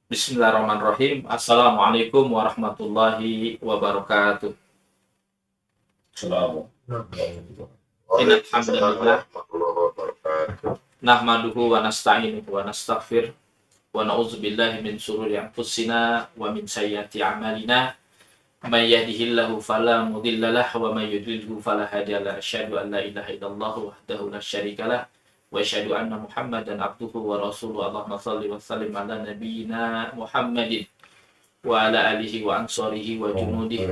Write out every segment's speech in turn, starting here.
Bismillahirrahmanirrahim. Assalamualaikum warahmatullahi wabarakatuh. Assalamualaikum Innal hamdalillah warahmatullahi wabarakatuh. nahmaduhu wa nasta'inuhu wa nastaghfir wa na'udzu billahi min shururi anfusina wa min sayyiati a'malina. May yahdihillahu fala mudhillalah wa may yudlilhu fala hadiyalah. Asyhadu an la ilaha illallah wahdahu la syarikalah wa asyhadu anna Muhammadan abduhu wa rasuluhu. Allahumma shalli wa sallim ala nabiyyina Muhammadin wa ala alihi wa ansarihi wa junudihi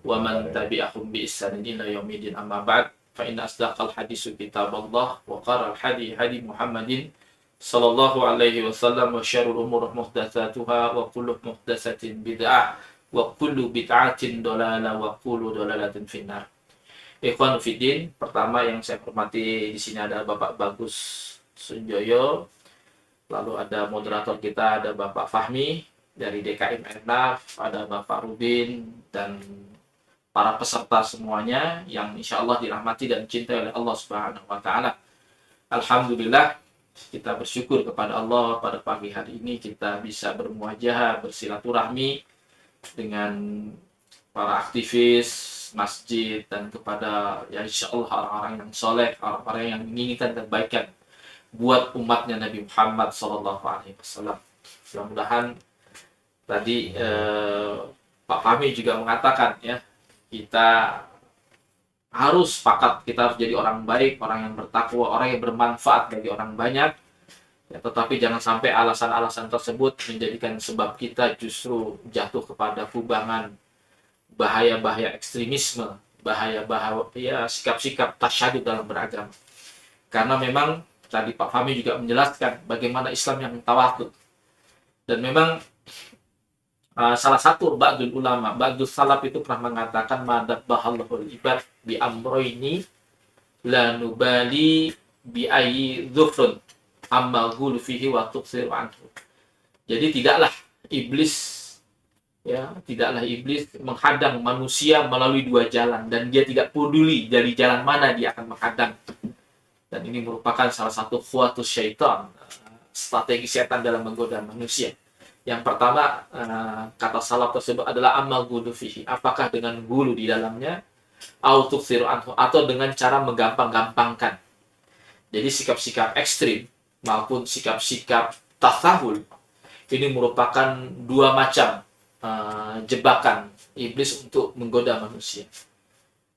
wa man tabi'ahum bi ihsanin ila yaumil amma ba'd fa inna asdaqal haditsu kitabullah wa qaral hadi Muhammadin sallallahu alaihi wasallam wa syarrul umur muhdatsatuha wa kullu muhdatsatin bid'ah wa kullu bid'atin dhalalah wa kullu dhalalatin finnar. Ikhwan fiddin, pertama yang saya hormati di sini ada Bapak Bagus Sunjoyo, lalu ada moderator kita ada Bapak Fahmi dari DKM Ernaf, ada Bapak Rubin dan para peserta semuanya yang insya Allah dirahmati dan cintai oleh Allah Subhanahu wa Ta'ala. Alhamdulillah, kita bersyukur kepada Allah pada pagi hari ini kita bisa bermuajahah, bersilaturahmi dengan para aktivis masjid dan kepada ya insya Allah orang-orang yang soleh, orang-orang yang menginginkan kebaikan buat umatnya Nabi Muhammad SAW. Mudah-mudahan tadi Pak Fahmi juga mengatakan ya, kita harus sepakat, kita harus jadi orang baik, orang yang bertakwa, orang yang bermanfaat bagi orang banyak ya, tetapi jangan sampai alasan-alasan tersebut menjadikan sebab kita justru jatuh kepada kubangan bahaya-bahaya ekstremisme, bahaya-bahaya ya, sikap-sikap tasyadud dalam beragama. Karena memang tadi Pak Fahmi juga menjelaskan bagaimana Islam yang tawadhu. Dan memang salah satu ba'dul ulama, ba'dul salaf itu pernah mengatakan madad bahallahul ibad bi amroini la nubali bi ayyi dhufrun amma ghulu fihi wa tuqsiru anhu. Jadi tidaklah iblis menghadang manusia melalui dua jalan dan dia tidak peduli dari jalan mana dia akan menghadang. Dan ini merupakan salah satu khuatus syaitan, strategi setan dalam menggoda manusia. Yang pertama, kata salaf tersebut adalah amal ghulu fihi, apakah dengan gulu di dalamnya, atau dengan cara menggampang-gampangkan. Jadi sikap-sikap ekstrim maupun sikap-sikap tasahul ini merupakan dua macam jebakan iblis untuk menggoda manusia.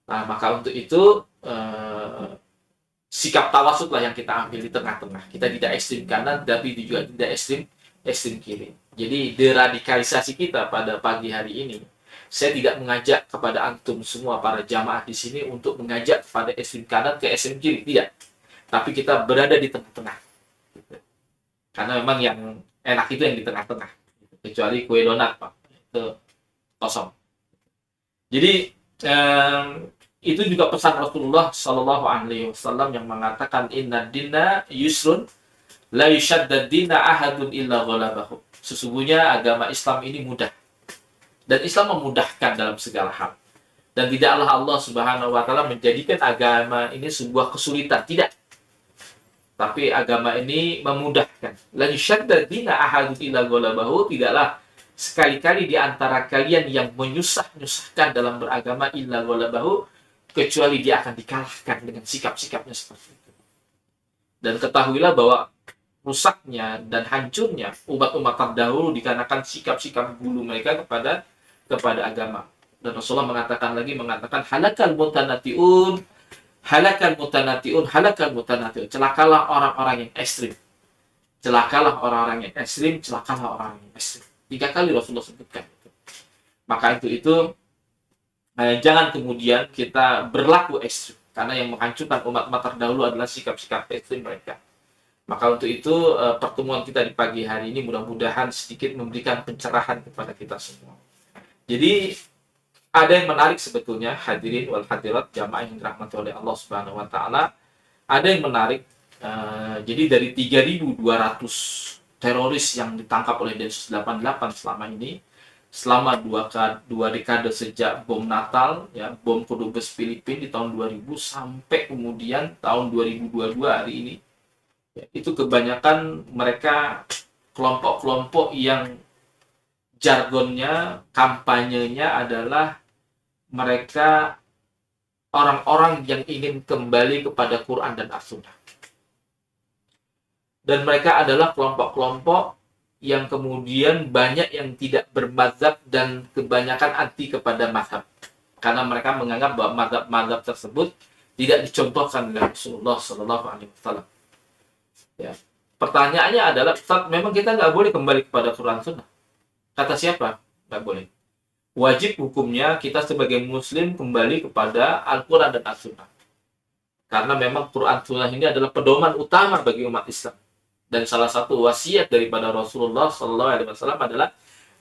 Nah, maka untuk itu sikap tawasutlah yang kita ambil di tengah-tengah. Kita tidak ekstrim kanan, tapi juga tidak ekstrim kiri. Jadi deradikalisasi kita pada pagi hari ini, saya tidak mengajak kepada antum semua para jamaah di sini untuk mengajak pada ekstrim kanan ke ekstrim kiri, tidak. Tapi kita berada di tengah-tengah. Karena memang yang enak itu yang di tengah-tengah. Kecuali kue donat, Pak. Itu kosong. Jadi itu juga pesan Rasulullah Shallallahu Alaihi Wasallam yang mengatakan inna dina yusrun la yushaddad dina ahadun illa ghalabahu. Sesungguhnya agama Islam ini mudah. Dan Islam memudahkan dalam segala hal. Dan tidaklah Allah Subhanahu wa Ta'ala menjadikan agama ini sebuah kesulitan, tidak. Tapi agama ini memudahkan. La yushaddad dina ahadun illa ghalabahu, tidaklah sekali-kali di antara kalian yang menyusahkan dalam beragama illa ghalabahu, kecuali dia akan dikalahkan dengan sikap-sikapnya seperti itu. Dan ketahuilah bahwa rusaknya dan hancurnya umat-umat terdahulu dikarenakan sikap-sikap dulu mereka kepada agama. Dan Rasulullah mengatakan halakal mutanatiun. Celakalah orang-orang yang ekstrim. Celakalah orang-orang yang ekstrim. 3 kali Rasulullah sebutkan. Maka itu jangan kemudian kita berlaku ekstrim. Karena yang menghancurkan umat-umat terdahulu adalah sikap-sikap ekstrim mereka. Maka untuk itu pertemuan kita di pagi hari ini mudah-mudahan sedikit memberikan pencerahan kepada kita semua. Jadi ada yang menarik sebetulnya, hadirin wal hadirat jamaah yang dirahmati oleh Allah Subhanahu wa Ta'ala. Ada yang menarik, jadi dari 3.200 teroris yang ditangkap oleh Densus 88 selama ini, selama dua dekade sejak bom Natal, ya, bom Kedubes Filipina di tahun 2000 sampai kemudian tahun 2022 hari ini, ya, itu kebanyakan mereka kelompok-kelompok yang jargonnya, kampanyenya adalah mereka orang-orang yang ingin kembali kepada Quran dan As-Sunnah. Dan mereka adalah kelompok-kelompok yang kemudian banyak yang tidak bermadzhab dan kebanyakan anti kepada mazhab. Karena mereka menganggap bahwa mazhab-mazhab tersebut tidak dicontohkan oleh Rasulullah Shallallahu Alaihi Wasallam. Ya. Pertanyaannya adalah, Ustaz, memang kita nggak boleh kembali kepada Quran Sunnah? Kata siapa? Nggak boleh. Wajib hukumnya kita sebagai Muslim kembali kepada Al-Quran dan As-Sunnah. Karena memang Quran Sunnah ini adalah pedoman utama bagi umat Islam. Dan salah satu wasiat daripada Rasulullah Sallallahu Alaihi Wasallam adalah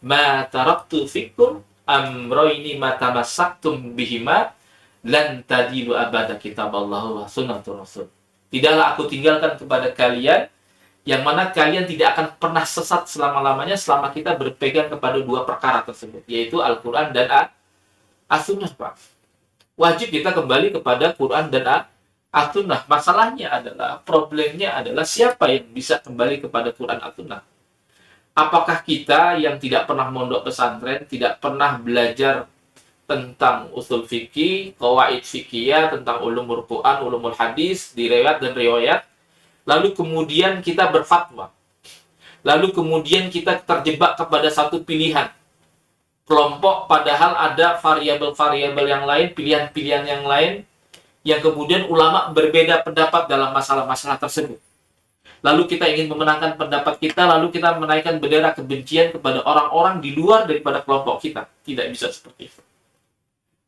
ma taraktu fikum amroini ma tamassaktum bihima lan tadilu abada kitaballahu wa sunnatur rasul. Tidaklah aku tinggalkan kepada kalian yang mana kalian tidak akan pernah sesat selama-lamanya selama kita berpegang kepada dua perkara tersebut, yaitu Al-Quran dan As-Sunnah, Pak. Wajib kita kembali kepada Quran dan As-Sunnah. Masalahnya adalah, problemnya adalah siapa yang bisa kembali kepada Quran As-Sunnah? Apakah kita yang tidak pernah mondok pesantren, tidak pernah belajar tentang usul fikih, qawaid fikih, tentang ulumul Quran, ulumul hadis, diriwayat dan riwayat, lalu kemudian kita berfatwa, lalu kemudian kita terjebak kepada satu pilihan kelompok, padahal ada variabel-variabel yang lain, pilihan-pilihan yang lain, yang kemudian ulama berbeda pendapat dalam masalah-masalah tersebut. Lalu kita ingin memenangkan pendapat kita, lalu kita menaikkan bendera kebencian kepada orang-orang di luar daripada kelompok kita. Tidak bisa seperti itu.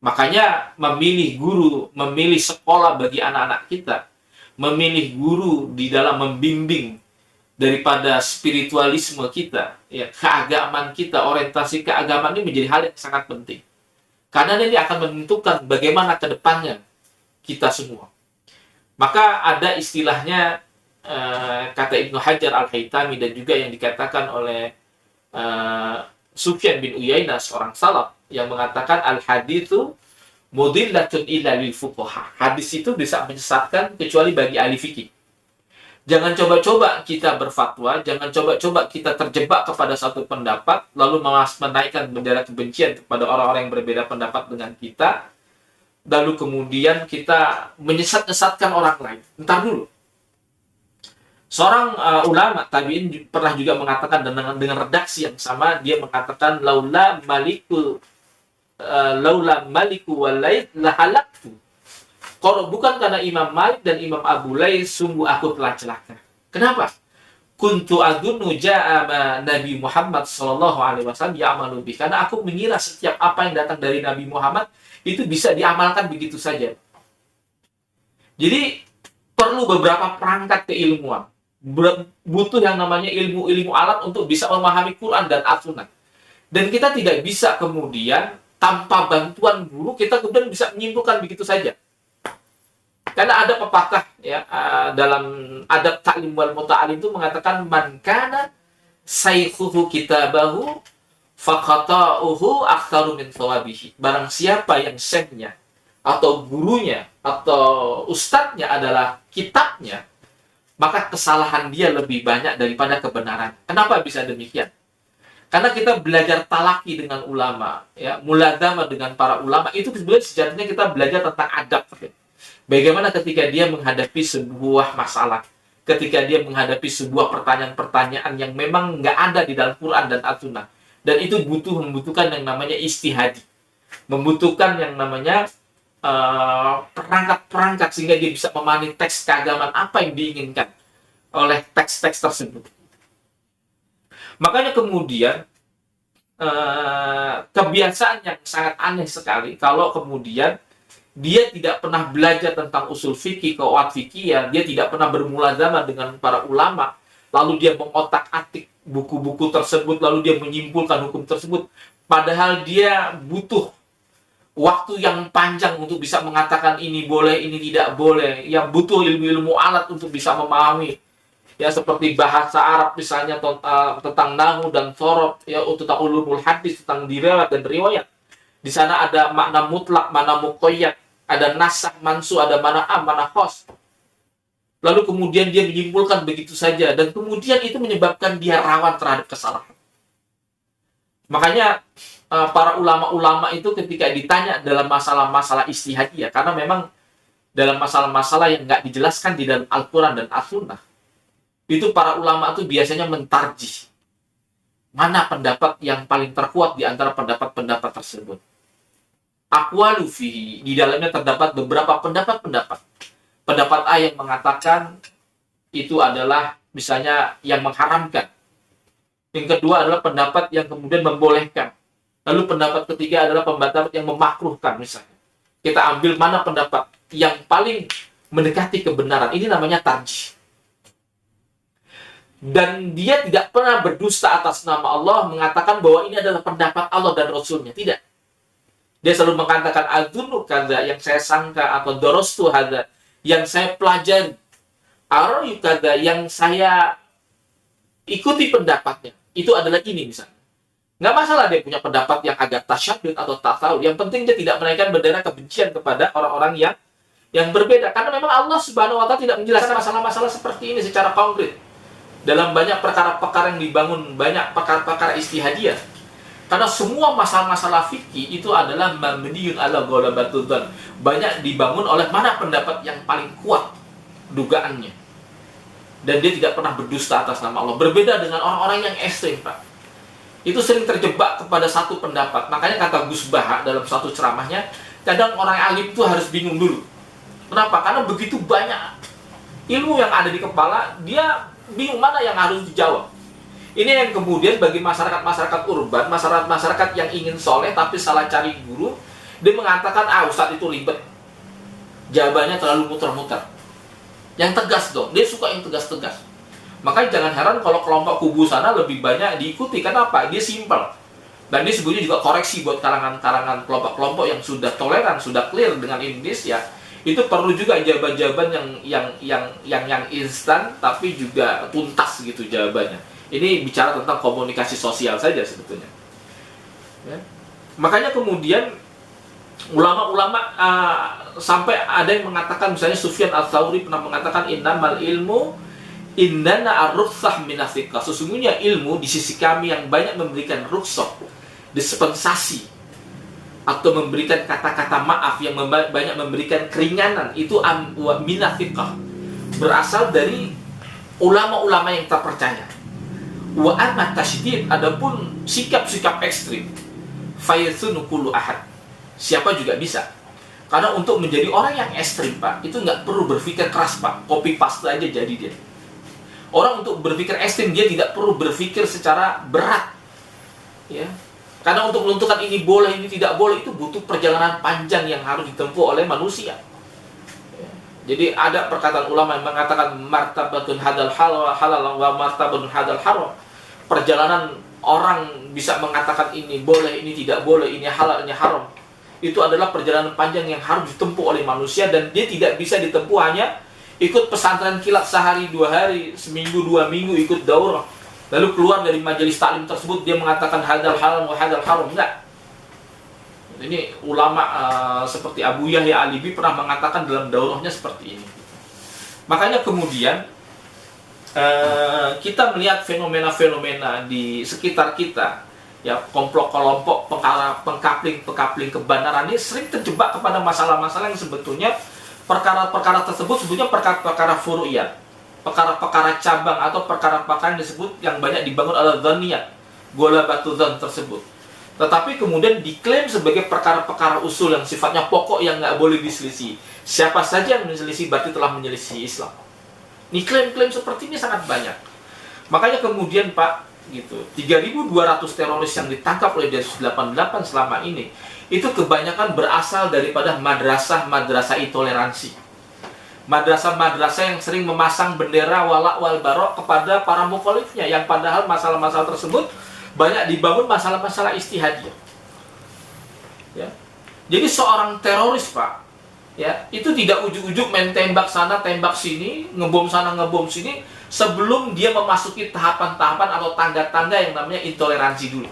Makanya memilih guru, memilih sekolah bagi anak-anak kita, memilih guru di dalam membimbing daripada spiritualisme kita, ya, keagamaan kita, orientasi keagamaan ini menjadi hal yang sangat penting. Karena ini akan menentukan bagaimana ke depannya kita semua. Maka ada istilahnya, kata Ibnu Hajar Al-Haytami dan juga yang dikatakan oleh Sufyan bin Uyainah, seorang salaf, yang mengatakan al-haditsu mudillatun illa lil fuqaha. Hadis itu bisa menyesatkan kecuali bagi ahli fikih. Jangan coba-coba kita berfatwa, jangan coba-coba kita terjebak kepada satu pendapat lalu menaikkan bendera kebencian kepada orang-orang yang berbeda pendapat dengan kita, lalu kemudian kita menyesat-nyesatkan orang lain. Entar dulu. Seorang ulama tabi'in pernah juga mengatakan dengan redaksi yang sama, dia mengatakan laula maliku walaid lahalaktu. Kalau bukan karena Imam Malik dan Imam Abu Laits, sungguh aku telah celaka. Kenapa? Kuntu adunnu ja'a Nabi Muhammad sallallahu alaihi wasallam ya'malu bi. Karena aku mengira setiap apa yang datang dari Nabi Muhammad itu bisa diamalkan begitu saja. Jadi perlu beberapa perangkat keilmuan. Butuh yang namanya ilmu alat untuk bisa memahami Quran dan As-Sunnah. Dan kita tidak bisa kemudian tanpa bantuan guru kita kemudian bisa menyimpulkan begitu saja. Karena ada pepatah ya, dalam adab ta'lim wal muta'alim itu mengatakan man kana saykhuhu kitabahu faqata'uhu aktsaru min thawabihi. Barang siapa yang syekhnya atau gurunya atau ustadznya adalah kitabnya, maka kesalahan dia lebih banyak daripada kebenaran. Kenapa bisa demikian? Karena kita belajar talaki dengan ulama, ya, muladzamah dengan para ulama, itu sebenarnya sejatinya kita belajar tentang adab. Bagaimana ketika dia menghadapi sebuah masalah, ketika dia menghadapi sebuah pertanyaan-pertanyaan yang memang nggak ada di dalam Quran dan As-Sunnah, dan itu membutuhkan yang namanya istihadi, membutuhkan yang namanya perangkat-perangkat sehingga dia bisa memahami teks keagamaan apa yang diinginkan oleh teks-teks tersebut. Makanya kemudian kebiasaan yang sangat aneh sekali kalau kemudian dia tidak pernah belajar tentang usul fikih, qawaid fikih, ya, dia tidak pernah bermulazamah dengan para ulama, lalu dia mengotak-atik buku-buku tersebut, lalu dia menyimpulkan hukum tersebut, padahal dia butuh waktu yang panjang untuk bisa mengatakan ini boleh, ini tidak boleh, ya, butuh ilmu-ilmu alat untuk bisa memahami, ya, seperti bahasa Arab misalnya tentang nahwu dan sorof, ya, tentang ulumul hadis, tentang diriwayat dan riwayat. Di sana ada makna mutlak, makna muqayyad, ada nasakh mansuh, ada mana am, mana khos. Lalu kemudian dia menyimpulkan begitu saja, dan kemudian itu menyebabkan dia rawan terhadap kesalahan. Makanya para ulama-ulama itu ketika ditanya dalam masalah-masalah ijtihadiyah, karena memang dalam masalah-masalah yang nggak dijelaskan di dalam Al-Quran dan As-Sunnah, itu para ulama itu biasanya mentarjih mana pendapat yang paling terkuat di antara pendapat-pendapat tersebut. Aqwalu fihi, di dalamnya terdapat beberapa pendapat-pendapat. Pendapat A yang mengatakan itu adalah misalnya yang mengharamkan. Yang kedua adalah pendapat yang kemudian membolehkan. Lalu pendapat ketiga adalah pendapat yang memakruhkan misalnya. Kita ambil mana pendapat yang paling mendekati kebenaran. Ini namanya tarjih. Dan dia tidak pernah berdusta atas nama Allah mengatakan bahwa ini adalah pendapat Allah dan Rasulnya. Tidak. Dia selalu mengatakan adzunnu kadza, yang saya sangka, atau dorostu hadza, yang saya pelajari, arayu kadza, yang saya ikuti pendapatnya. Itu adalah ini misalnya. Nggak masalah dia punya pendapat yang agak tasyadud atau tak tahu. Yang penting dia tidak menaikkan bendera kebencian kepada orang-orang yang berbeda. Karena memang Allah Subhanahu wa Ta'ala tidak menjelaskan masalah-masalah seperti ini secara konkret. Dalam banyak perkara-perkara yang dibangun, banyak perkara-perkara ijtihadiyah. Karena semua masalah-masalah fikih itu adalah mabniun ala ghalabatul dzan. Banyak dibangun oleh mana pendapat yang paling kuat dugaannya. Dan dia tidak pernah berdusta atas nama Allah. Berbeda dengan orang-orang yang ekstrem, Pak. Itu sering terjebak kepada satu pendapat. Makanya kata Gus Baha dalam satu ceramahnya, kadang orang alim itu harus bingung dulu. Kenapa? Karena begitu banyak ilmu yang ada di kepala, dia bingung mana yang harus dijawab. Ini yang kemudian bagi masyarakat-masyarakat urban, masyarakat-masyarakat yang ingin soleh tapi salah cari guru, dia mengatakan, Ustadz itu ribet, jawabannya terlalu muter-muter. Yang tegas dong, dia suka yang tegas-tegas. Makanya jangan heran kalau kelompok kubu sana lebih banyak diikuti. Kenapa? Dia simpel. Dan dia sebetulnya juga koreksi buat kalangan-kalangan kelompok-kelompok yang sudah toleran, sudah clear dengan Indonesia. Itu perlu juga jawaban-jawaban yang instan tapi juga tuntas gitu jawabannya. Ini bicara tentang komunikasi sosial saja sebetulnya. Ya. Makanya kemudian ulama-ulama sampai ada yang mengatakan, misalnya Sufyan Ats-Tsauri pernah mengatakan innamal ilmu indana ar-rukhsah minasiqah. Sesungguhnya ilmu di sisi kami yang banyak memberikan rukhsah, dispensasi, atau memberikan kata-kata maaf, yang banyak memberikan keringanan, itu minasiqah, berasal dari ulama-ulama yang terpercaya. Wa amma tasydid, adapun sikap-sikap ekstrim, fayasunu kullu ahad, siapa juga bisa. Karena untuk menjadi orang yang ekstrim, Pak, itu nggak perlu berpikir keras, Pak. Copy paste aja jadi dia. Orang untuk berpikir ekstrim, dia tidak perlu berpikir secara berat. Ya. Karena untuk menentukan ini boleh, ini tidak boleh, itu butuh perjalanan panjang yang harus ditempuh oleh manusia. Ya. Jadi ada perkataan ulama yang mengatakan martabatun hadal halal wa martabatun hadal haram. Perjalanan orang bisa mengatakan ini boleh, ini tidak boleh, ini halal, ini haram. Itu adalah perjalanan panjang yang harus ditempuh oleh manusia, dan dia tidak bisa ditempuh hanya ikut pesantren kilat sehari, 2 hari, seminggu, 2 minggu, ikut daurah. Lalu keluar dari majelis taklim tersebut, dia mengatakan hadal halal wa hadal haram. Enggak. Ini ulama seperti Abu Yahya Alibi pernah mengatakan dalam daurahnya seperti ini. Makanya kemudian kita melihat fenomena-fenomena di sekitar kita, ya, kelompok-kelompok pengkapling kebenaran ini sering terjebak kepada masalah-masalah yang sebetulnya perkara-perkara tersebut sebetulnya perkara-perkara furu'iyat, perkara-perkara cabang atau perkara-perkara yang disebut yang banyak dibangun oleh dzanniyat, ghalabatul dzan tersebut. Tetapi kemudian diklaim sebagai perkara-perkara usul yang sifatnya pokok yang nggak boleh diselisih. Siapa saja yang menyelisih berarti telah menyelisih Islam. Ini klaim-klaim seperti ini sangat banyak. Makanya kemudian, Pak, gitu, 3.200 teroris yang ditangkap oleh Densus 88 selama ini, itu kebanyakan berasal daripada madrasah-madrasah intoleransi. Madrasah-madrasah yang sering memasang bendera wala' wal barok kepada para mukhalifnya, yang padahal masalah-masalah tersebut banyak dibangun masalah-masalah ijtihadiyah. Ya. Jadi seorang teroris, Pak, ya, itu tidak ujuk-ujuk main tembak sana, tembak sini, ngebom sana, ngebom sini, sebelum dia memasuki tahapan-tahapan atau tangga-tangga yang namanya intoleransi dulu.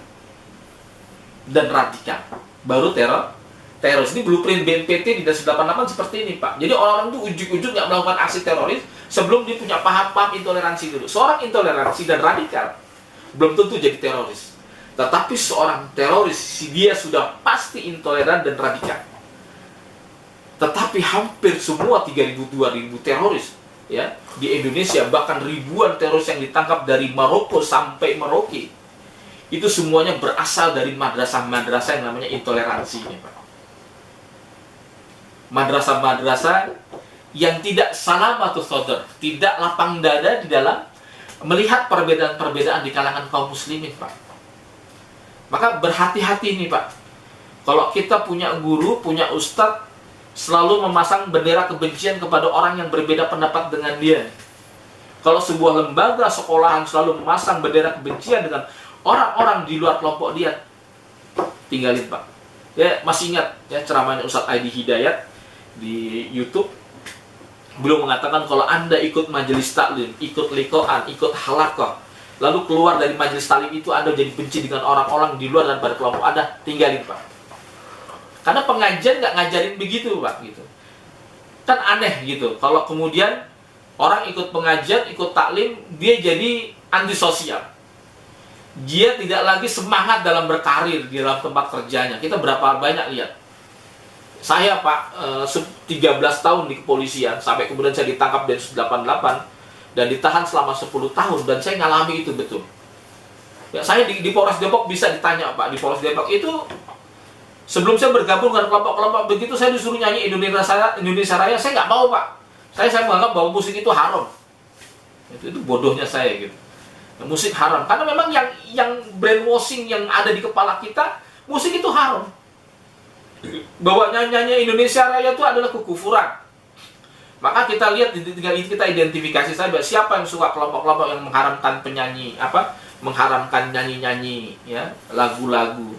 Dan radikal. Baru teroris. Ini blueprint BNPT di Densus 88 seperti ini, Pak. Jadi orang-orang itu ujuk-ujuk nggak melakukan aksi teroris sebelum dia punya paham-paham intoleransi dulu. Seorang intoleransi dan radikal belum tentu jadi teroris. Tetapi seorang teroris, dia sudah pasti intoleran dan radikal. Tetapi hampir semua 3.000-2.000 teroris ya di Indonesia, bahkan ribuan teroris yang ditangkap dari Maroko sampai Merauke, itu semuanya berasal dari madrasah-madrasah yang namanya intoleransi ini, Pak. Madrasah-madrasah yang tidak salamatus sadr, tidak lapang dada di dalam melihat perbedaan-perbedaan di kalangan kaum muslimin, Pak. Maka berhati-hati nih, Pak. Kalau kita punya guru, punya ustadz, selalu memasang bendera kebencian kepada orang yang berbeda pendapat dengan dia. Kalau sebuah lembaga sekolahan selalu memasang bendera kebencian dengan orang-orang di luar kelompok dia, tinggalin, Pak. Ya, masih ingat ya ceramahnya Ustadz Aidi Hidayat di YouTube? Beliau mengatakan kalau Anda ikut majelis taklim, ikut liqa'an, ikut halaqah, lalu keluar dari majelis taklim itu Anda jadi benci dengan orang-orang di luar dan pada kelompok Anda, tinggalin, Pak. Karena pengajian nggak ngajarin begitu, Pak, gitu. Kan aneh gitu. Kalau kemudian orang ikut pengajian, ikut taklim, dia jadi antisosial. Dia tidak lagi semangat dalam berkarir di dalam tempat kerjanya. Kita berapa banyak lihat. Saya, Pak, 13 tahun di kepolisian, sampai kemudian saya ditangkap Densus 88 dan ditahan selama 10 tahun, dan saya ngalami itu betul. Ya, saya di Polres Depok bisa ditanya, Pak, di Polres Depok itu sebelum saya bergabung dengan kelompok-kelompok begitu, saya disuruh nyanyi Indonesia Raya, saya nggak mau, Pak. Saya menganggap bahwa musik itu haram. Itu bodohnya saya gitu. Musik haram karena memang yang brainwashing yang ada di kepala kita, musik itu haram. Bahwa nyanyi Indonesia Raya itu adalah kekufuran. Maka kita lihat, tinggal kita identifikasi saja siapa yang suka kelompok-kelompok yang mengharamkan penyanyi, mengharamkan nyanyi-nyanyi ya, lagu-lagu.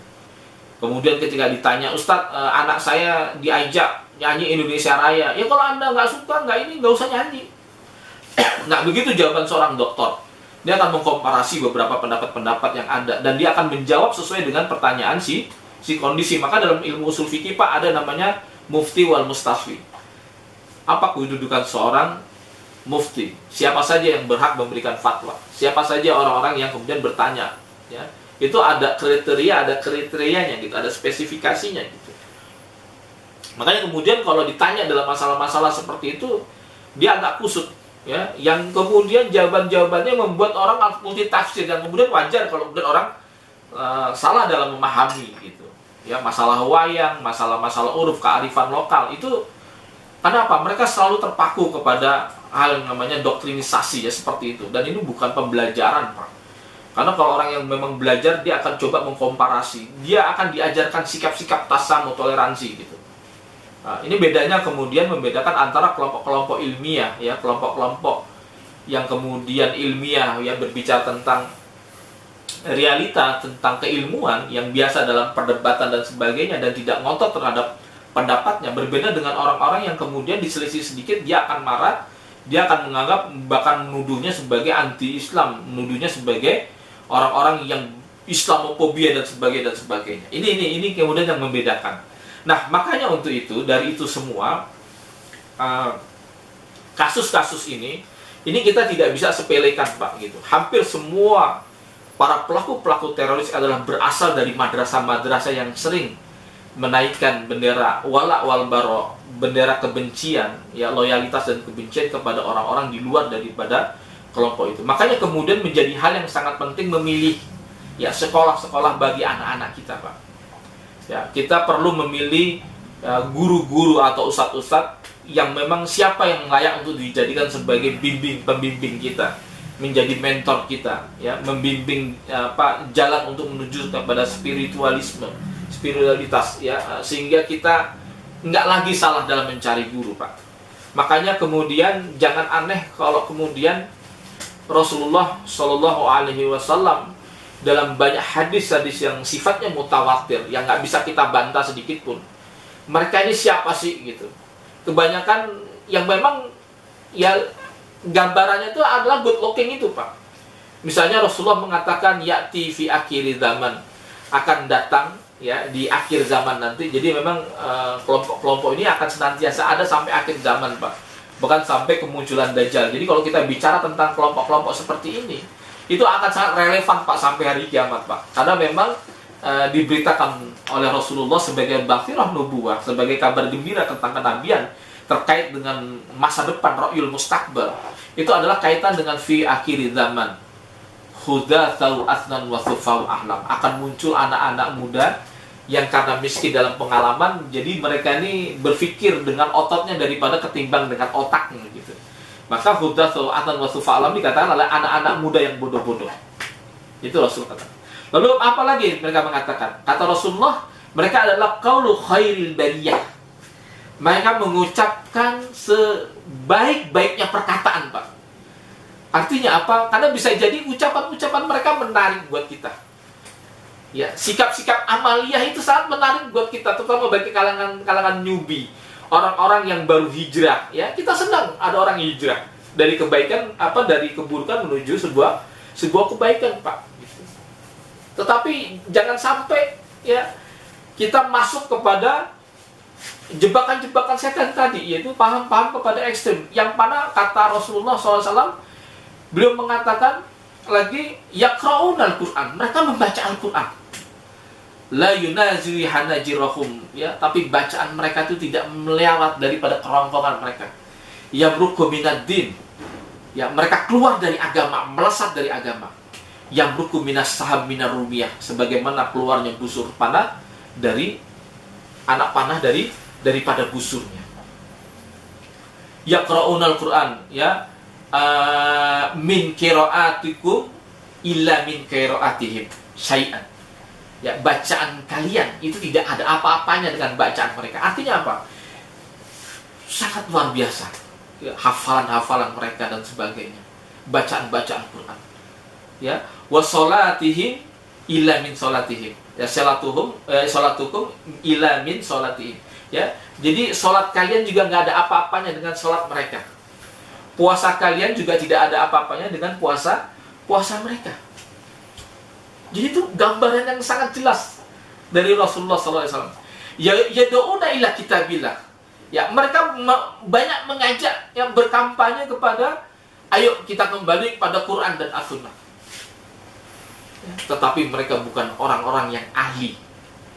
Kemudian ketika ditanya, Ustadz, anak saya diajak nyanyi Indonesia Raya. Ya kalau Anda nggak suka, nggak usah nyanyi. Nah, begitu jawaban seorang dokter. Dia akan mengkomparasi beberapa pendapat-pendapat yang ada, dan dia akan menjawab sesuai dengan pertanyaan si kondisi. Maka dalam ilmu usul fikih, Pak, ada namanya mufti wal mustafti. Apa kedudukan seorang mufti? Siapa saja yang berhak memberikan fatwa? Siapa saja orang-orang yang kemudian bertanya? Ya, itu ada kriterianya gitu, ada spesifikasinya gitu. Makanya kemudian kalau ditanya dalam masalah-masalah seperti itu, dia agak kusut. Ya, yang kemudian jawaban-jawabannya membuat orang multitafsir, dan kemudian wajar kalau kemudian orang salah dalam memahami gitu. Ya, masalah wayang, masalah-masalah uruf, kearifan lokal itu kenapa? Mereka selalu terpaku kepada hal yang namanya doktrinisasi ya, seperti itu. Dan ini bukan pembelajaran, Pak. Karena kalau orang yang memang belajar, dia akan coba mengkomparasi. Dia akan diajarkan sikap-sikap tasamu, toleransi gitu. Nah, ini bedanya kemudian membedakan antara kelompok-kelompok ilmiah ya, kelompok-kelompok yang kemudian ilmiah ya, berbicara tentang realita, tentang keilmuan yang biasa dalam perdebatan dan sebagainya, dan tidak ngotot terhadap pendapatnya. Berbeda dengan orang-orang yang kemudian diselisih sedikit dia akan marah, dia akan menganggap, bahkan menuduhnya sebagai anti-Islam, menuduhnya sebagai orang-orang yang Islamofobia dan sebagainya. Ini kemudian yang membedakan. Nah, makanya untuk itu, dari itu semua kasus-kasus ini kita tidak bisa sepelekan, Pak, gitu. Hampir semua para pelaku-pelaku teroris adalah berasal dari madrasah-madrasah yang sering menaikkan bendera wala wal bara, bendera kebencian, ya, loyalitas dan kebencian kepada orang-orang di luar daripada kelompok itu. Makanya kemudian menjadi hal yang sangat penting memilih ya sekolah-sekolah bagi anak-anak kita, Pak. Ya, kita perlu memilih guru-guru atau ustadz-ustadz yang memang siapa yang layak untuk dijadikan sebagai pembimbing kita, menjadi mentor kita, ya, membimbing jalan untuk menuju kepada spiritualitas, ya, sehingga kita nggak lagi salah dalam mencari guru, Pak. Makanya kemudian jangan aneh kalau kemudian Rasulullah Shallallahu Alaihi Wasallam dalam banyak hadis-hadis yang sifatnya mutawatir, yang nggak bisa kita bantah sedikit pun, mereka ini siapa sih gitu. Kebanyakan yang memang ya gambarannya itu adalah good looking itu, Pak. Misalnya Rasulullah mengatakan ya'ti fi akhir zaman, akan datang ya di akhir zaman nanti. Jadi memang kelompok-kelompok ini akan senantiasa ada sampai akhir zaman, Pak. Bahkan sampai kemunculan Dajjal. Jadi kalau kita bicara tentang kelompok-kelompok seperti ini, Itu akan sangat relevan Pak sampai hari kiamat Pak. Karena memang diberitakan oleh Rasulullah sebagai bakhirah nubuwah, sebagai kabar gembira tentang kenabian terkait dengan masa depan, ra'yul mustaqbal. Itu adalah kaitan dengan fi akhir zaman. Hudatsau asnan wa sufau ahlam. Akan muncul anak-anak muda yang karena miskin dalam pengalaman, jadi mereka ini berpikir dengan ototnya daripada ketimbang dengan otaknya gitu. Maka hudatsau asnan wa sufau ahlam dikatakan oleh anak-anak muda yang bodoh-bodoh. Itu Rasul kata. Lalu apa lagi mereka mengatakan? Kata Rasulullah, mereka adalah qaulu khairil bariyah. Mereka mengucapkan sebaik-baiknya perkataan, Pak. Artinya apa? Karena bisa jadi ucapan-ucapan mereka menarik buat kita. Ya, sikap-sikap amaliyah itu sangat menarik buat kita, terutama bagi kalangan newbie, orang-orang yang baru hijrah. Ya, kita senang ada orang hijrah dari kebaikan dari keburukan menuju sebuah kebaikan, Pak. Tetapi jangan sampai ya kita masuk kepada jebakan-jebakan setan tadi, yaitu paham-paham kepada ekstrim. Yang mana kata Rasulullah SAW, beliau mengatakan lagi yaqra'unal Qur'an, mereka membaca Al-Qur'an. La yunazihi hanajirahum, ya, tapi bacaan mereka itu tidak melewat daripada kerongkongan mereka. Yamruqu minad-din. Ya, mereka keluar dari agama, melesat dari agama. Yamruqu minas sahab minar rumiyah, sebagaimana keluarnya busur panah dari anak panah daripada busurnya. Yaqra'unal Qur'an, ya, min qira'atikum illa min qira'atihim syai'an. Ya, bacaan kalian itu tidak ada apa-apanya dengan bacaan mereka. Artinya apa? Sangat luar biasa. Ya, hafalan-hafalan mereka dan sebagainya. Bacaan-bacaan Quran. Ya, wa sholatihim illa min sholatihim. Ya, sholatukum illa min sholatihim. Ya, jadi sholat kalian juga nggak ada apa-apanya dengan sholat mereka. Puasa kalian juga tidak ada apa-apanya dengan puasa mereka. Jadi itu gambaran yang sangat jelas dari Rasulullah SAW. Yad'una ila kitabillah. Ya, mereka banyak mengajak, yang berkampanye kepada, ayo kita kembali pada Quran dan As-Sunnah. Tetapi mereka bukan orang-orang yang ahli,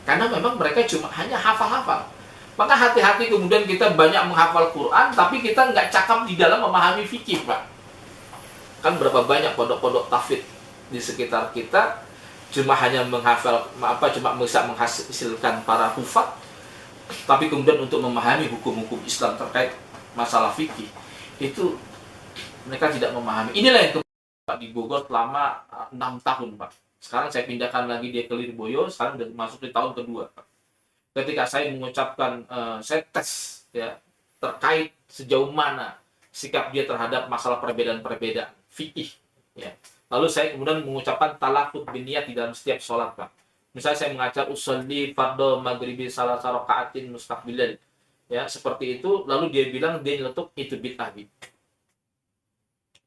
karena memang mereka cuma hanya hafal-hafal. Maka hati-hati kemudian kita banyak menghafal Quran, tapi kita nggak cakap di dalam memahami fikih, Pak. Kan berapa banyak pondok-pondok tahfidz di sekitar kita cuma hanya menghafal, cuma bisa menghasilkan para hufaz, tapi kemudian untuk memahami hukum-hukum Islam terkait masalah fikih itu mereka tidak memahami. Inilah yang Pak di Bogor selama 6 tahun, Pak. Sekarang saya pindahkan lagi dia ke Lirboyo, sekarang sudah masuk di tahun kedua, Pak. Ketika saya mengucapkan, saya tes ya terkait sejauh mana sikap dia terhadap masalah perbedaan-perbedaan fikih, ya. Lalu saya kemudian mengucapkan talafut biniyat di dalam setiap sholat, Pak. Misalnya saya mengajar usolli fardhu maghribi salasa raka'atin mustaqbilan, ya, seperti itu. Lalu dia bilang, dia nyeletuk itu bid'ah.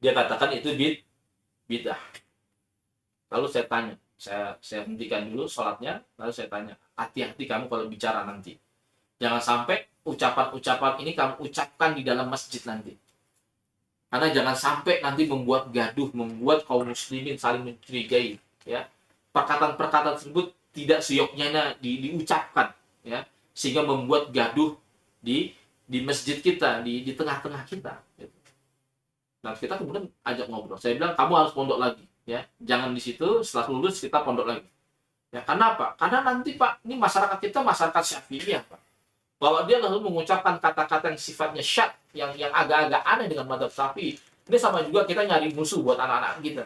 Dia katakan itu bid'ah. Lalu saya tanya, saya hentikan dulu sholatnya, lalu saya tanya, hati-hati kamu kalau bicara nanti. Jangan sampai ucapan-ucapan ini kamu ucapkan di dalam masjid nanti. Karena jangan sampai nanti membuat gaduh, membuat kaum muslimin saling mencurigai, ya. Perkataan-perkataan tersebut tidak seyoknya diucapkan, ya, sehingga membuat gaduh di masjid kita, di tengah-tengah kita. Gitu. Nah, kita kemudian ajak ngobrol. Saya bilang kamu harus pondok lagi, ya. Jangan di situ, setelah lulus kita pondok lagi. Ya, karena apa? Karena nanti, Pak, ini masyarakat kita masyarakat Syafi'iyah, Pak. Bahwa dia lalu mengucapkan kata-kata yang sifatnya syad, yang agak-agak aneh dengan madzhab Syafi'i. Ini sama juga kita nyari musuh buat anak-anak kita.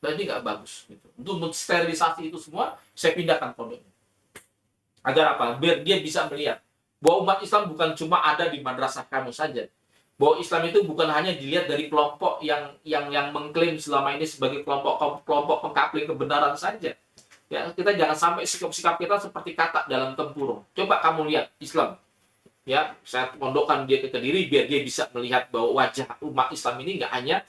Dan ini nggak bagus. Gitu. Untuk sterilisasi itu semua, saya pindahkan pondoknya. Agar apa? Biar dia bisa melihat bahwa umat Islam bukan cuma ada di madrasah kamu saja. Bahwa Islam itu bukan hanya dilihat dari kelompok yang mengklaim selama ini sebagai kelompok pengkapling kebenaran saja. Ya, kita jangan sampai sikap-sikap kita seperti katak dalam tempurung. Coba kamu lihat Islam. Ya, saya pondokkan dia ke Kediri biar dia bisa melihat bahwa wajah umat Islam ini nggak hanya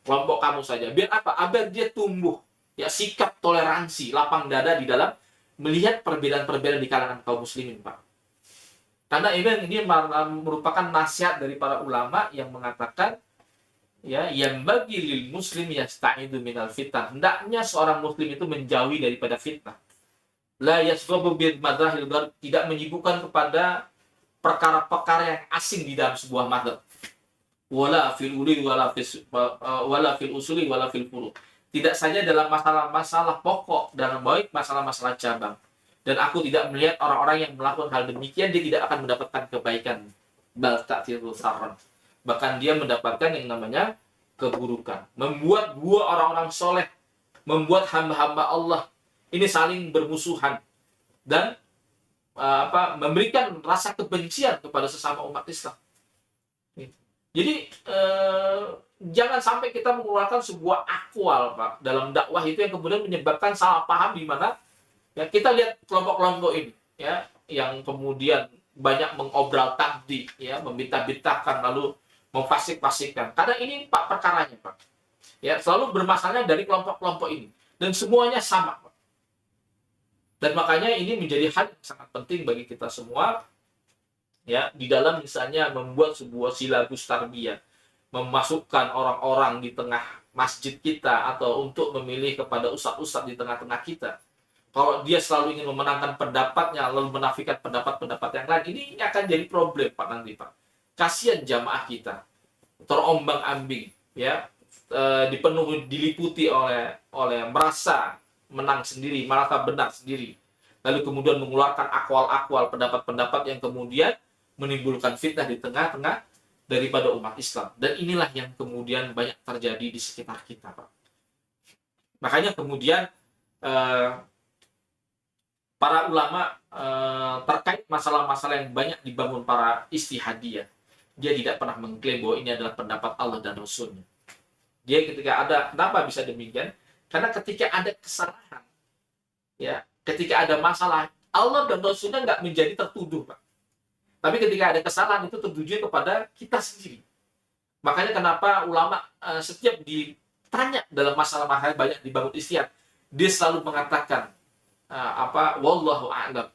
kelompok kamu saja. Biar apa? Agar dia tumbuh, ya, sikap toleransi, lapang dada di dalam melihat perbedaan-perbedaan di kalangan kaum muslimin, Pak. Karena ini merupakan nasihat dari para ulama yang mengatakan ya, yang bagi lil muslim yasta'idu minal fitnah. Hendaknya seorang muslim itu menjauhi daripada fitnah. La yasghabu bil madrahil gharb, tidak menyibukkan kepada perkara-perkara yang asing di dalam sebuah madzhab. Wala fil uli wala fil usuli wala fil furu. Tidak saja dalam masalah-masalah pokok, dalam baik masalah-masalah cabang. Dan aku tidak melihat orang-orang yang melakukan hal demikian dia tidak akan mendapatkan kebaikan. Bal ta'tiru sarran. Bahkan dia mendapatkan yang namanya keburukan. Membuat dua orang-orang soleh, membuat hamba-hamba Allah ini saling bermusuhan dan memberikan rasa kebencian kepada sesama umat Islam. Jadi jangan sampai kita mengeluarkan sebuah akwal, Pak, dalam dakwah itu yang kemudian menyebabkan salah paham di mana ya kita lihat kelompok-kelompok ini ya yang kemudian banyak mengobral tabdi ya, membintah-bintahkan lalu memfasik-fasikkan. Karena ini Pak perkaranya, Pak. Ya, selalu bermasalahnya dari kelompok-kelompok ini dan semuanya sama, Pak. Dan makanya ini menjadi hal yang sangat penting bagi kita semua ya, di dalam misalnya membuat sebuah silabus tarbiyah, memasukkan orang-orang di tengah masjid kita atau untuk memilih kepada ustadz-ustadz di tengah-tengah kita. Kalau dia selalu ingin memenangkan pendapatnya lalu menafikan pendapat-pendapat yang lain, ini akan jadi problem, Pak, nanti, Pak. Kasihan jamaah kita terombang-ambing ya, dipenuhi diliputi oleh merasa menang sendiri, merasa benar sendiri. Lalu kemudian mengeluarkan akwal-akwal pendapat-pendapat yang kemudian menimbulkan fitnah di tengah-tengah daripada umat Islam. Dan inilah yang kemudian banyak terjadi di sekitar kita, Pak. Makanya kemudian para ulama terkait masalah-masalah yang banyak dibangun para istihadiyah, dia tidak pernah mengklaim bahwa ini adalah pendapat Allah dan Rasulnya. Dia ketika ada, kenapa bisa demikian? Karena ketika ada kesalahan, ya, ketika ada masalah, Allah dan Rasulnya nggak menjadi tertuduh, Pak. Tapi ketika ada kesalahan itu tertuju kepada kita sendiri. Makanya kenapa ulama setiap ditanya dalam masalah-masalah banyak dibangun istihad, dia selalu mengatakan wallahu a'lam.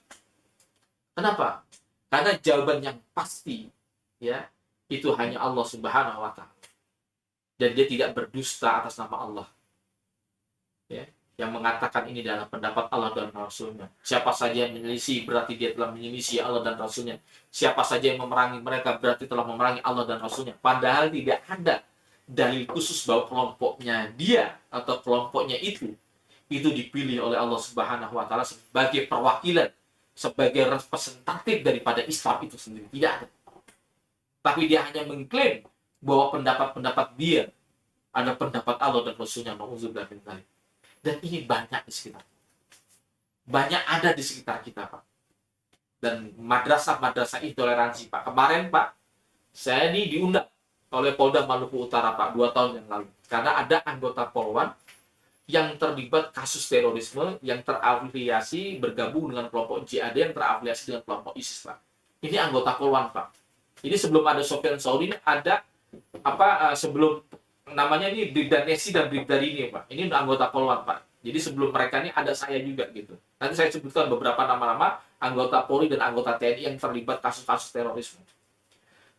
Kenapa? Karena jawaban yang pasti ya itu hanya Allah Subhanahu wa taala. Dan dia tidak berdusta atas nama Allah. Ya, yang mengatakan ini adalah pendapat Allah dan Rasulnya. Siapa saja yang menyelisih berarti dia telah menyelisih Allah dan Rasulnya. Siapa saja yang memerangi mereka berarti telah memerangi Allah dan Rasulnya. Padahal tidak ada dalil khusus bahwa kelompoknya dia atau kelompoknya itu dipilih oleh Allah Subhanahu wa taala sebagai perwakilan, sebagai representatif daripada Islam itu sendiri. Tidak ada. Tapi dia hanya mengklaim bahwa pendapat-pendapat dia ada pendapat Allah dan Rasulnya. Nauzubillah min dzalik. Dan ini banyak di sekitar. Banyak ada di sekitar kita, Pak. Dan madrasah-madrasah intoleransi, Pak. Kemarin, Pak, saya ini diundang oleh Polda Maluku Utara, Pak, 2 tahun yang lalu. Karena ada anggota Polwan yang terlibat kasus terorisme, yang terafiliasi, bergabung dengan kelompok JAD, yang terafiliasi dengan kelompok ISIS, Pak. Ini anggota Polwan, Pak. Ini sebelum ada Sofyan Sauri, ada sebelum namanya ini Bribda Nesi dan Bribda ini, Pak. Ini anggota Polwan, Pak. Jadi sebelum mereka ini ada saya juga gitu. Nanti saya sebutkan beberapa nama-nama anggota Polri dan anggota TNI yang terlibat kasus-kasus terorisme.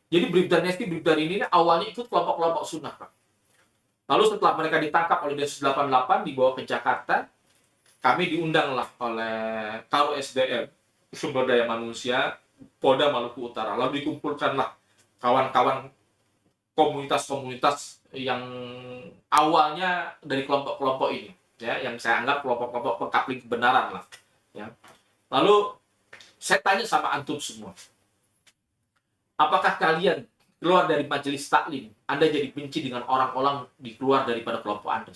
Jadi Bribda Nesi, Bribda ini awalnya ikut kelompok-kelompok sunnah, Pak. Lalu setelah mereka ditangkap oleh Densus 88 dibawa ke Jakarta, kami diundanglah oleh Karo SDM, Sumber Daya Manusia, Polda Maluku Utara. Lalu dikumpulkanlah kawan-kawan komunitas-komunitas yang awalnya dari kelompok-kelompok ini, ya, yang saya anggap kelompok-kelompok pengkapling kebenaran lah, ya. Lalu saya tanya sama antum semua, apakah kalian keluar dari majelis taklim, Anda jadi benci dengan orang-orang di keluar daripada kelompok Anda?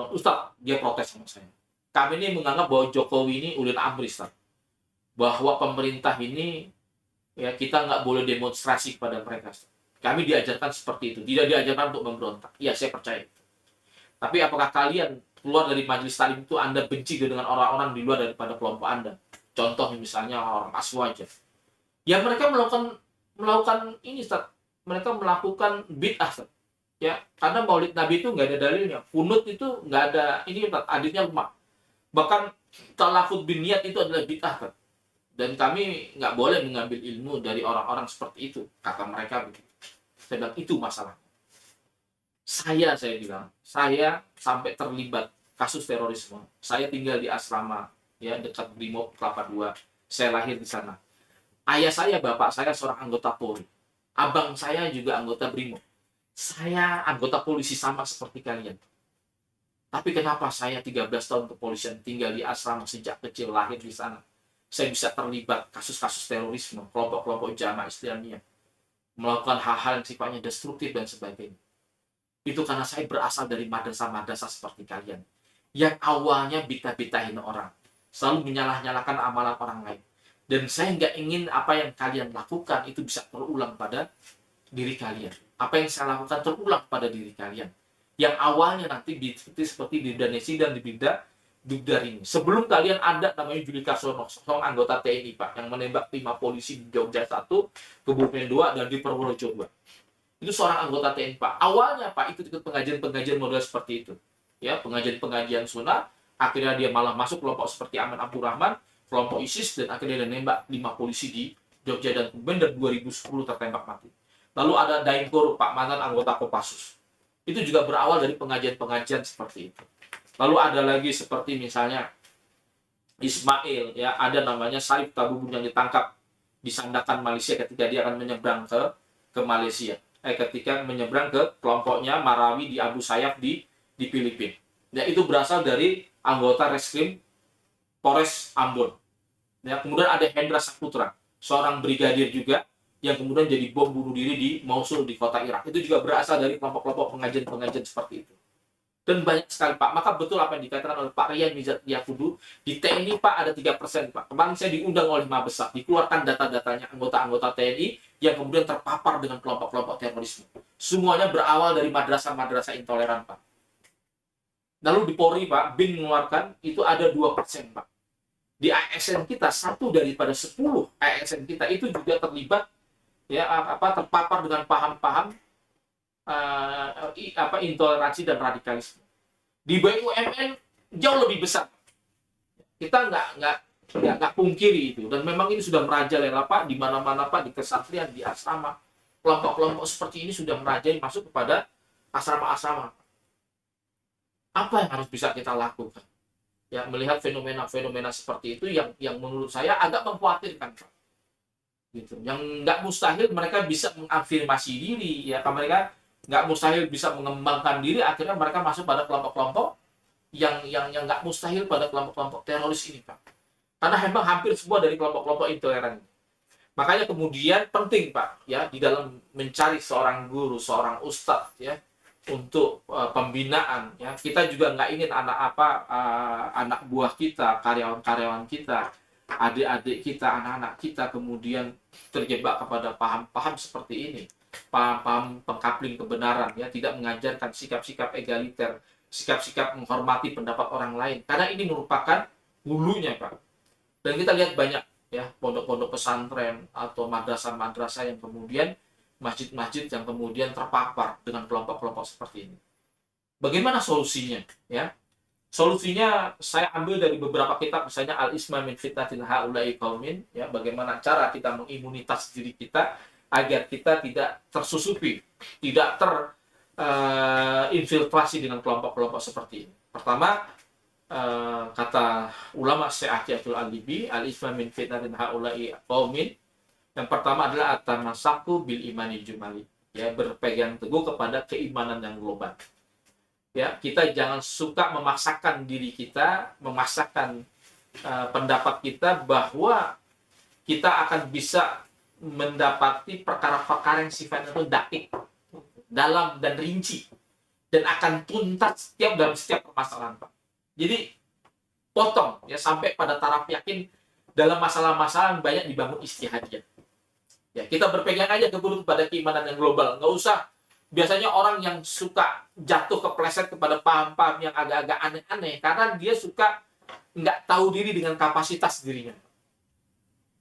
Ustaz, dia protes sama saya. Kami ini menganggap bahwa Jokowi ini ulil amri, Ustaz. Bahwa pemerintah ini ya kita nggak boleh demonstrasi kepada mereka. Kami diajarkan seperti itu, tidak diajarkan untuk memberontak. Ya, saya percaya. Tapi apakah kalian keluar dari majelis taklim itu Anda benci dengan orang-orang di luar daripada kelompok Anda? Contoh misalnya orang Aswaja. Ya mereka melakukan ini, Ustaz. Mereka melakukan bid'ah, Ustaz. Ya, karena Maulid Nabi itu nggak ada dalilnya. Kunut itu nggak ada ini, Ustaz. Hadisnya lemah. Bahkan talafut bin niat itu adalah bid'ah, Ustaz. Dan kami nggak boleh mengambil ilmu dari orang-orang seperti itu, kata mereka begitu. Saya bilang, itu masalah. Saya bilang, saya sampai terlibat kasus terorisme. Saya tinggal di asrama, ya, dekat Brimob Kelapa II. Saya lahir di sana. Ayah saya, bapak saya seorang anggota Polri. Abang saya juga anggota Brimob. Saya anggota polisi sama seperti kalian. Tapi kenapa saya 13 tahun kepolisian tinggal di asrama sejak kecil, lahir di sana? Saya bisa terlibat kasus-kasus terorisme, kelompok-kelompok jamaah Islamiyah, melakukan hal-hal yang sifatnya destruktif dan sebagainya. Itu karena saya berasal dari madrasah-madrasah seperti kalian, yang awalnya bita-bitahin orang, selalu menyalah-nyalakan amalan orang lain. Dan saya nggak ingin apa yang kalian lakukan itu bisa terulang pada diri kalian. Apa yang saya lakukan terulang pada diri kalian. Yang awalnya nanti seperti di Danesi dan di Bidar ini. Sebelum kalian ada namanya Juli Karsono, seorang anggota TNI, Pak, yang menembak 5 polisi di Jogja 1, Kebumen 2, dan di Purworejo 2. Itu seorang anggota TNI, Pak. Awalnya, Pak, ikut pengajian-pengajian model seperti itu. Ya, pengajian-pengajian sunnah, akhirnya dia malah masuk kelompok seperti Aman Abdurrahman, kelompok ISIS, dan akhirnya dia nembak 5 polisi di Jogja dan Kebumen, dan 2010 tertembak mati. Lalu ada Daim Korup, Pak, mantan anggota Kopassus. Itu juga berawal dari pengajian-pengajian seperti itu. Lalu ada lagi seperti misalnya Ismail, ya, ada namanya Saif Tabubun yang ditangkap di Sandakan Malaysia ketika dia akan menyeberang ke Malaysia. Ketika menyeberang ke kelompoknya Marawi di Abu Sayyaf di Filipina. Ya, itu berasal dari anggota Reskrim Polres Ambon. Ya, kemudian ada Hendra Saputra, seorang brigadir juga yang kemudian jadi bom bunuh diri di Mosul di kota Irak. Itu juga berasal dari kelompok-kelompok pengajian-pengajian seperti itu. Dan banyak sekali, Pak. Maka betul apa yang dikatakan oleh Pak Rian Mizat Yakudu, di TNI, Pak, ada 3%, Pak. Kemarin saya diundang oleh Mabesa, dikeluarkan data-datanya anggota-anggota TNI yang kemudian terpapar dengan kelompok-kelompok terorisme. Semuanya berawal dari madrasah-madrasah intoleran, Pak. Lalu di Polri, Pak, BIN mengeluarkan, itu ada 2%, Pak. Di ASN kita, 1 daripada 10 ASN kita itu juga terlibat, ya, terpapar dengan paham-paham intoleransi dan radikalisme. Di BUMN jauh lebih besar. Kita nggak pungkiri itu, dan memang ini sudah merajalela, Pak, di mana-mana, Pak, di kesatrian, di asrama, kelompok-kelompok seperti ini sudah merajai masuk kepada asrama-asrama. Apa yang harus bisa kita lakukan? Ya, melihat fenomena-fenomena seperti itu yang menurut saya agak mengkhawatirkan, Pak. Gitu. Yang nggak mustahil mereka bisa mengafirmasi diri, ya, mereka nggak mustahil bisa mengembangkan diri, akhirnya mereka masuk pada kelompok-kelompok yang nggak mustahil pada kelompok-kelompok teroris ini, Pak. Karena memang hampir semua dari kelompok-kelompok intoleran. Makanya kemudian penting, Pak, ya, di dalam mencari seorang guru, seorang ustadz, ya, untuk pembinaan, ya, kita juga nggak ingin anak buah kita, karyawan-karyawan kita, adik-adik kita, anak-anak kita kemudian terjebak kepada paham-paham seperti ini. Paham-paham pengkapling kebenaran, ya, tidak mengajarkan sikap-sikap egaliter, sikap-sikap menghormati pendapat orang lain, karena ini merupakan hulunya, Pak. Dan kita lihat banyak, ya, pondok-pondok pesantren atau madrasah-madrasah yang kemudian masjid-masjid yang kemudian terpapar dengan kelompok-kelompok seperti ini. Bagaimana solusinya, ya? Solusinya saya ambil dari beberapa kitab, misalnya Al-Isma min Fitnatil Haula'i Qaumin, ya, bagaimana cara kita mengimunitas diri kita agar kita tidak tersusupi, tidak terinfiltrasi dengan kelompok-kelompok seperti ini. Pertama, kata ulama Syekh Al-Alibi, Al-Isma min Fitnatil Haula'i Qaumin, yang pertama adalah at-tamassaku bil imani jumali, ya, berpegang teguh kepada keimanan yang global. Ya, kita jangan suka memaksakan diri kita, memaksakan pendapat kita bahwa kita akan bisa mendapati perkara-perkara yang sifatnya itu dakik, dalam dan rinci, dan akan tuntas dalam setiap permasalahan, Pak. Jadi potong, ya, sampai pada taraf yakin dalam masalah-masalah yang banyak dibangun istihadiyah. Ya, kita berpegang aja kepada keimanan yang global, nggak usah. Biasanya orang yang suka jatuh kepleset kepada paham-paham yang agak-agak aneh-aneh karena dia suka nggak tahu diri dengan kapasitas dirinya.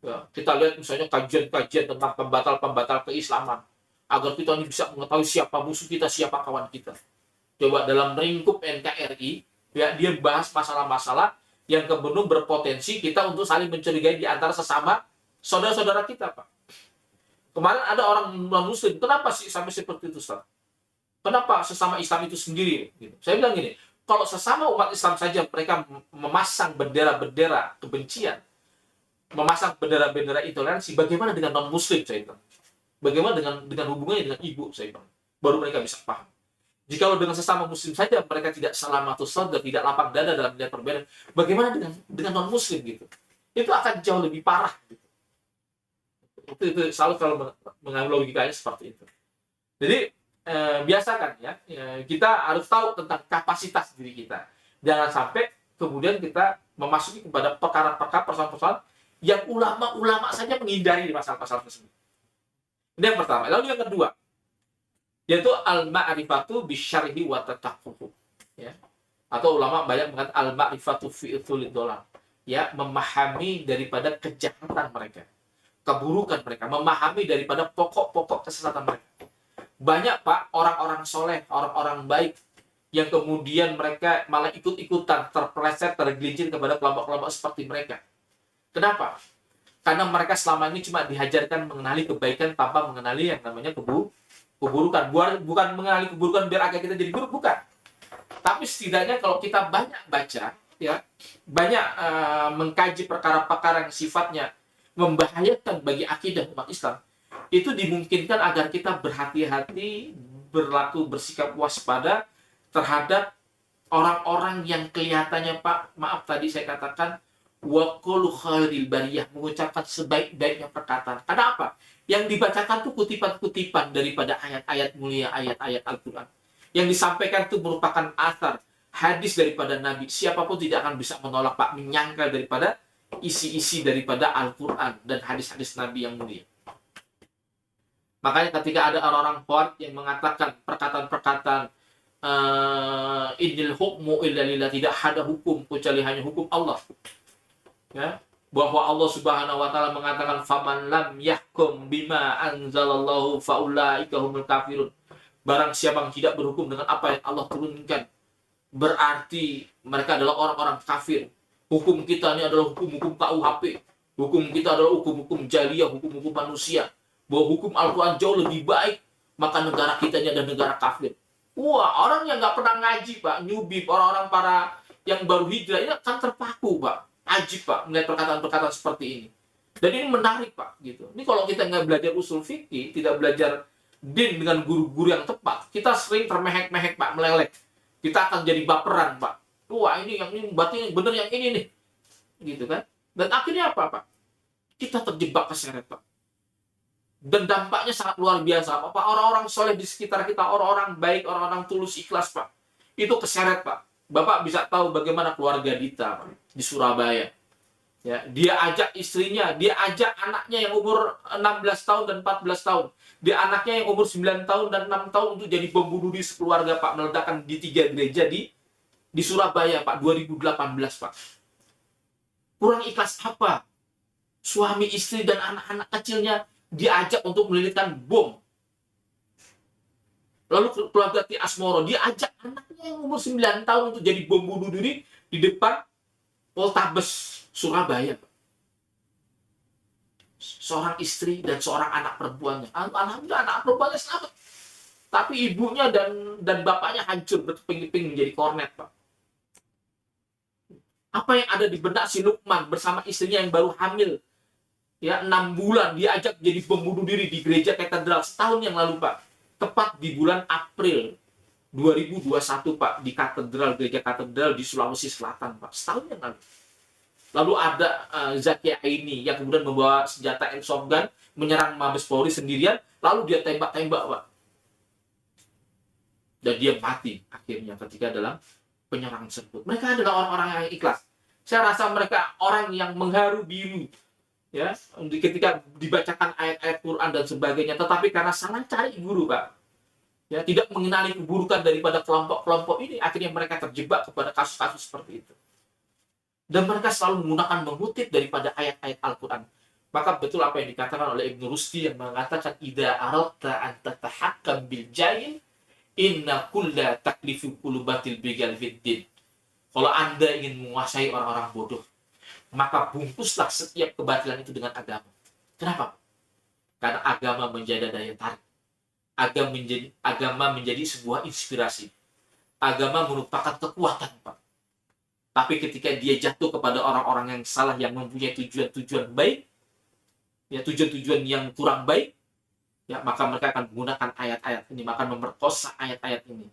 Ya, kita lihat misalnya kajian-kajian tentang pembatal-pembatal keislaman agar kita ini bisa mengetahui siapa musuh kita, siapa kawan kita. Coba dalam lingkup NKRI, ya, dia bahas masalah-masalah yang kemudian berpotensi kita untuk saling mencurigai di antara sesama saudara-saudara kita, Pak. Kemarin ada orang non-Muslim, kenapa sih sampai seperti itu, Ustaz? Kenapa sesama Islam itu sendiri? Gitu. Saya bilang gini, kalau sesama umat Islam saja mereka memasang bendera-bendera kebencian, memasang bendera-bendera intoleransi, bagaimana dengan non-Muslim, saya bilang? Bagaimana dengan hubungannya dengan ibu, saya bilang? Baru mereka bisa paham. Jikalau dengan sesama Muslim saja mereka tidak salamatus sadar, tidak lapang dada dalam melihat perbedaan, bagaimana dengan non-Muslim gitu? Itu akan jauh lebih parah. Gitu. Itu selalu kalau mengambil logikanya seperti itu. Jadi biasakan ya, kita harus tahu tentang kapasitas diri kita. Jangan sampai kemudian kita memasuki kepada perkara-perkara persoalan-persoalan yang ulama-ulama saja menghindari di masalah-masalah tersebut. Ini yang pertama. Lalu yang kedua, yaitu al-ma'rifatu bisyarhi wa tataqquh. Ya. Atau ulama banyak mengatakan al-ma'rifatu fi itulid dolar. Ya, memahami daripada kejahatan mereka, keburukan mereka, memahami daripada pokok-pokok kesesatan mereka. Banyak Pak orang-orang soleh, orang-orang baik yang kemudian mereka malah ikut-ikutan terpeleset, tergelincir kepada kelompok-kelompok seperti mereka. Kenapa? Karena mereka selama ini cuma diajarkan mengenali kebaikan tanpa mengenali yang namanya keburukan. Bukan mengenali keburukan biar agak kita jadi buruk, bukan. Tapi setidaknya kalau kita banyak baca, ya, banyak mengkaji perkara-perkara yang sifatnya membahayakan bagi akidah umat Islam, itu dimungkinkan agar kita berhati-hati, bersikap waspada terhadap orang-orang yang kelihatannya, Pak, maaf tadi saya katakan wa qulu khairil bariyah, mengucapkan sebaik-baiknya perkataan. Karena apa? Yang dibacakan tuh kutipan-kutipan daripada ayat-ayat mulia, ayat-ayat Al-Quran. Yang disampaikan itu merupakan asar, hadis daripada Nabi. Siapapun tidak akan bisa menolak, Pak, menyangkal daripada isi-isi daripada Al-Quran dan hadis-hadis Nabi yang mulia. Makanya ketika ada orang-orang Khawarij yang mengatakan perkataan-perkataan innal hukmu illa lillah, tidak ada hukum kecuali hanya hukum Allah. Ya, bahwa Allah Subhanahu wa taala mengatakan faman lam yahkum bima anzalallahu faulaika humul kafirun. Barang siapa yang tidak berhukum dengan apa yang Allah turunkan, berarti mereka adalah orang-orang kafir. Hukum kita ini adalah hukum-hukum KUHP. Hukum kita adalah hukum-hukum jaliyah, hukum-hukum manusia. Bahwa hukum Al-Quran jauh lebih baik, maka negara kita ini adalah negara kafir. Wah, orang yang nggak pernah ngaji, Pak, newbie, orang-orang para yang baru hijrah, ini akan terpaku, Pak. Ajib, Pak, melihat perkataan-perkataan seperti ini. Dan ini menarik, Pak, gitu. Ini kalau kita nggak belajar usul fikih, tidak belajar din dengan guru-guru yang tepat, kita sering termehek-mehek, Pak, meleleh. Kita akan jadi baperan, Pak. Wah, ini yang ini, berarti benar yang ini nih. Gitu kan? Dan akhirnya apa, Pak? Kita terjebak keseret, Pak. Dan dampaknya sangat luar biasa, Pak. Orang-orang soleh di sekitar kita, orang-orang baik, orang-orang tulus ikhlas, Pak, itu keseret, Pak. Bapak bisa tahu bagaimana keluarga Dita, Pak, di Surabaya. Ya, dia ajak istrinya, dia ajak anaknya yang umur 16 tahun dan 14 tahun. Dia anaknya yang umur 9 tahun dan 6 tahun untuk jadi bom bunuh diri sekeluarga, Pak, meledakkan di 3 gereja di Surabaya, Pak, 2018, Pak. Kurang ikhlas apa? Suami, istri, dan anak-anak kecilnya diajak untuk melilitkan bom. Lalu keluarga Ti Asmoro, dia ajak anaknya yang umur 9 tahun untuk jadi bom bunuh diri di depan Poltabes Surabaya. Seorang istri dan seorang anak perempuannya. Alhamdulillah anak perempuannya selamat. Tapi ibunya dan bapaknya hancur berkeping-keping menjadi kornet, Pak. Apa yang ada di benak si Lukman bersama istrinya yang baru hamil, ya, 6 bulan, dia ajak jadi bom bunuh diri di gereja katedral setahun yang lalu, Pak. Tepat di bulan April 2021, Pak, di gereja katedral di Sulawesi Selatan, Pak. Setahun yang lalu. Lalu ada Zaki Aini yang kemudian membawa senjata airsoft gun menyerang Mabes Polri sendirian, lalu dia tembak-tembak, Pak. Dan dia mati akhirnya ketika dalam penyerangan tersebut. Mereka adalah orang-orang yang ikhlas. Saya rasa mereka orang yang mengharu biru, ya, ketika dibacakan ayat-ayat Quran dan sebagainya, tetapi karena salah cari guru, Pak, ya, tidak mengenali keburukan daripada kelompok-kelompok ini, akhirnya mereka terjebak kepada kasus-kasus seperti itu. Dan mereka selalu mengutip daripada ayat-ayat Al-Quran. Maka betul apa yang dikatakan oleh Ibnu Rusdi yang mengatakan idza aradta an tatahakkam bil jahil inna kulla taklifu qulubatil bigal fiddin. Kalau Anda ingin menguasai orang-orang bodoh, maka bungkuslah setiap kebatilan itu dengan agama. Kenapa? Karena agama menjadi daya tarik. Agama menjadi sebuah inspirasi. Agama merupakan kekuatan, Pak. Tapi ketika dia jatuh kepada orang-orang yang salah, yang mempunyai tujuan-tujuan baik, ya tujuan-tujuan yang kurang baik, ya maka mereka akan menggunakan ayat-ayat ini, maka memperkosa ayat-ayat ini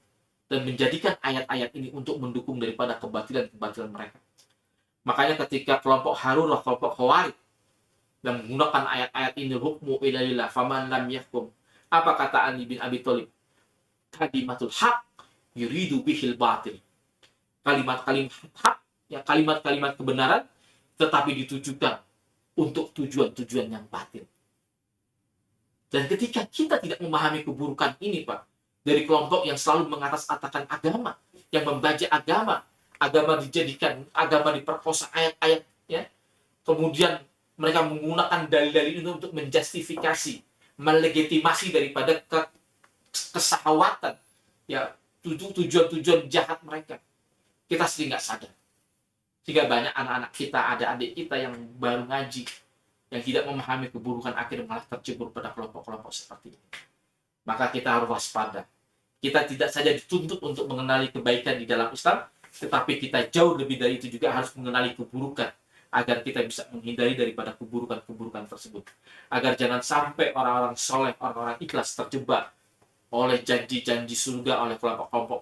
dan menjadikan ayat-ayat ini untuk mendukung daripada kebatilan-kebatilan mereka. Makanya ketika kelompok Harurah, kelompok Khawarij yang menggunakan ayat-ayat ini, hukmu ilalillah faman lam yahkum, apa kata Ali bin Abi Thalib? Kalimatul haq yuridu bihil batil. Kalimat-kalimat hak, ya kalimat-kalimat kebenaran, tetapi ditujukan untuk tujuan-tujuan yang batil. Dan ketika kita tidak memahami keburukan ini, Pak, dari kelompok yang selalu mengatas-atakan agama, yang membaca agama dijadikan, agama diperkosa ayat-ayat, ya, kemudian mereka menggunakan dalil-dalil itu untuk menjustifikasi, melegitimasi daripada kesahwatan, ya, tujuan-tujuan jahat mereka. Kita sendiri nggak sadar. Sehingga banyak anak-anak kita, adik-adik kita yang baru ngaji, yang tidak memahami keburukan, akhirnya malah tercebur pada kelompok-kelompok seperti ini. Maka kita harus waspada. Kita tidak saja dituntut untuk mengenali kebaikan di dalam Islam, tetapi kita jauh lebih dari itu juga harus mengenali keburukan, agar kita bisa menghindari daripada keburukan-keburukan tersebut. Agar jangan sampai orang-orang soleh, orang-orang ikhlas terjebak oleh janji-janji surga, oleh kelompok-kelompok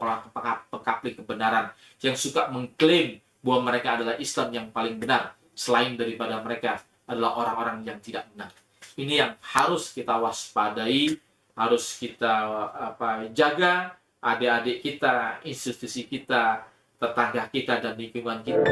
pekaplik kebenaran yang suka mengklaim bahwa mereka adalah Islam yang paling benar, selain daripada mereka adalah orang-orang yang tidak benar. Ini yang harus kita waspadai, harus kita jaga, adik-adik kita, institusi kita, tetangga kita, dan lingkungan kita.